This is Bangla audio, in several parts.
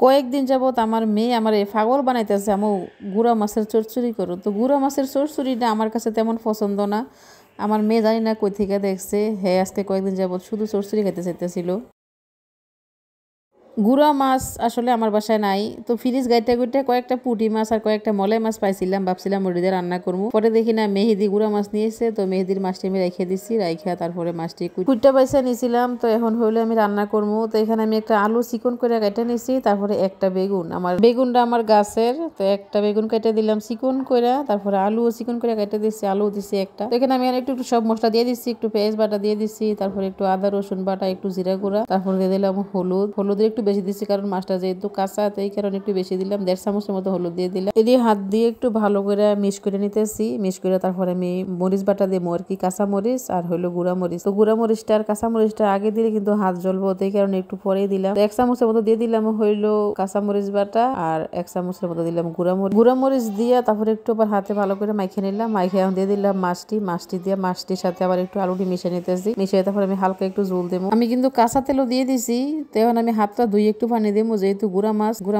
কয়েকদিন যাবত আমার মেয়ে আমার পাগল বানাইতেছে আমু গুঁড়া মাছের চচ্চড়ি করো। তো গুঁড়া মাছের চচ্চড়িটা আমার কাছে তেমন পছন্দ না। আমার মেয়ে জানি না কই থেকে দেখছে, হ্যাঁ আজকে কয়েকদিন যাবত শুধু চচ্চড়ি খেতে চাইতেছিল। গুঁড়া মাছ আসলে আমার বাসায় নাই, তো ফ্রিজ গাইতে গুইতে কয়েকটা পুঁটি মাছ আর কয়েকটা মলাই মাছ পাইছিলাম, ভাবছিলাম ওটি দিয়ে রান্না করবো। পরে দেখি না মেহেদি গুঁড়া মাছ নিয়েছে, তো মেহেদির মাছটি আমি রেখে দিচ্ছি, রাইখা তারপরে মাছটি কুইটা পয়সা নিয়েছিলাম। তো এখন হইলে আমি রান্না করবো। তো এখানে আমি একটা আলু চিকন করে কেটে নিয়েছি, তারপরে একটা বেগুন, বেগুনটা আমার গাছের, তো একটা বেগুন কেটে দিলাম চিকন করে, তারপরে আলুও চিকন করে কেটে দিচ্ছি, আলু দিচ্ছি একটা। তো এখানে আমি আর একটু সব মশলা দিয়ে দিচ্ছি, একটু পেঁয়াজ বাটা দিয়ে দিচ্ছি, তারপরে একটু আদা রসুন বাটা, একটু জিরা গুঁড়া, তারপরে দিয়ে দিলাম হলুদের একটু বেশি দিচ্ছি কারণ মাছটা যেহেতু কাঁচা, তো এই কারণে একটু বেশি দিলাম, 1.5 চামচের মতো হলুদ দিয়ে দিলাম। এদিকে হাত দিয়ে একটু ভালো করে মিক্স করে নিতেছি, মিক্স করে তারপরে আমি মরিচ বাটা দিয়ে আর কি কাঁচা মরিচ আর হলো গুঁড়া মরিচ। তো গুঁড়া মরিচটা আর কাঁচা মরিচটা আগে দিলে কিন্তু হাত জ্বলবো, এই কারণে একটু পরেই দিলাম। 1 চামচের মতো দিয়ে দিলাম হইলো কাঁচা মরিচ বাটা, আর 1 চামচের মতো দিলাম গুঁড়া মরিচ দিয়ে তারপরে একটু আবার হাতে ভালো করে মাইখে নিলাম, মাইখে দিয়ে দিলাম মাছটি দিয়ে মাছটির সাথে আবার একটু আলুটি মিশিয়ে নিতেছি, মিশিয়ে তারপরে আমি হালকা একটু জল দেবো। আমি কিন্তু কাঁচা তেলও দিয়ে দিছি। তো এখন আমি হাতটা ধুয়ে একটু পানি দেবো, যেহেতু গুঁড়া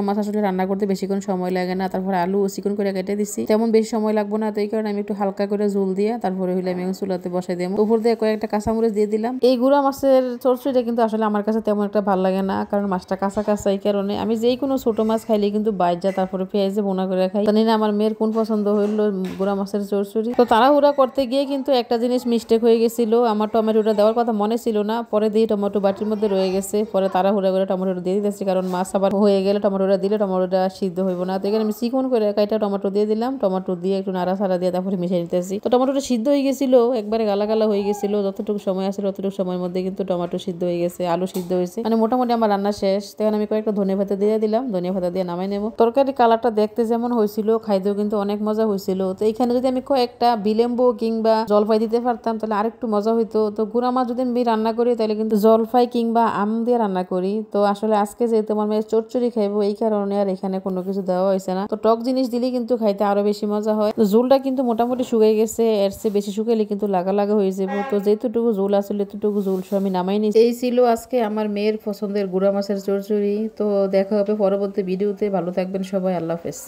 মাছ আসলে রান্না করতে বেশিক্ষণ সময় লাগে না। তারপরে আলু চিকন করে কেটে দিচ্ছি, তেমন বেশি সময় লাগবে না, তো এই কারণে আমি একটু হালকা করে জল দিয়ে তারপরে হইলে আমি চুলাতে বসাই দেবো। উপর দিয়ে কয়েকটা কাঁচামরিচ দিয়ে দিলাম। এই গুঁড়া মাছের চচ্চড়িটা কিন্তু আসলে আমার কাছে তেমন একটা ভালো লাগে না, কারণ মাছটা কাঁচা কাঁচা, এই কারণে আমি যেই কোনো ছোট মাছ খাইলে কিন্তু বাইজা তারপরে পেঁয়াজে বোনা করে খাই। জানি না আমার মেয়ের কোন পছন্দ হইলো গুঁড়া মাছের চচ্চড়ি। তো তাড়াহুড়া করতে গিয়ে কিন্তু একটা জিনিস মিস্টেক হয়ে গেছিল, আমার টমেটোটা দেওয়ার কথা মনে ছিল না, পরে দিয়ে টমেটো বাটির মধ্যে রয়ে গেছে, পরে তাড়াহুড়া করে টমেটোটা দিয়ে দিতেছি, কারণ মাছ আবার হয়ে গেলে টমেটোটা দিলে টমেটোটা সিদ্ধ হইব না। তো এখানে আমি চিকন করে কয়েকটা টমেটো দিয়ে দিলাম, টমেটো দিয়ে একটু নাড়াচাড়া দিয়ে তারপরে মিশিয়ে নিতেছি। তো টমেটোটা সিদ্ধ হয়ে গেছিল, একবারে গালা গালা হয়ে গেছিল, যতটুকু সময় আছে ততটুকু সময়ের মধ্যে কিন্তু টমেটো সিদ্ধ হয়ে গেছে, আলু সিদ্ধ হয়েছে, মানে মোটামুটি আমার রান্না শেষ। তখন আমি কয়েকটা ধনিয়া পাতা দিয়ে দিলাম, ধনিয়া পাতা দিয়ে নামাই নেবো। তরকারি কালারটা দেখতে যেমন হয়েছিল, খাইতেও কিন্তু অনেক মজা হয়েছিল। তো এখানে যদি আমি কয়েকটা বিলেম্বু কিংবা জলপাই দিতে পারতাম তাহলে আরেকটু মজা হইতো। তো গুঁড়া মাছ যদি আমি রান্না করি তাহলে কিন্তু জলপাই কিংবা আম দিয়ে রান্না করি। তো আসলে আজকে যেহেতু আমার মেয়ে চচ্চড়ি খাইবো, এই কারণে আর এখানে কোনো কিছু দেওয়া হয়েছে না। তো টক জিনিস দিলে কিন্তু খাইতে আরো বেশি মজা হয়। তো ঝোলটা কিন্তু মোটামুটি শুকিয়ে গেছে, এর চেয়ে বেশি শুকাইলে কিন্তু লাগা লাগা হয়ে যাবো। তো যেটুকু ঝোল আসলে এতটুকু ঝোল আমি নামাই নিই। এই ছিল আজকে আমার মেয়ের পছন্দের গুঁড়া মাছের চচ্চড়ি। তো দেখা হবে পরবর্তী ভিডিওতে, ভালো থাকবেন সবাই, আল্লাহ হাফেজ।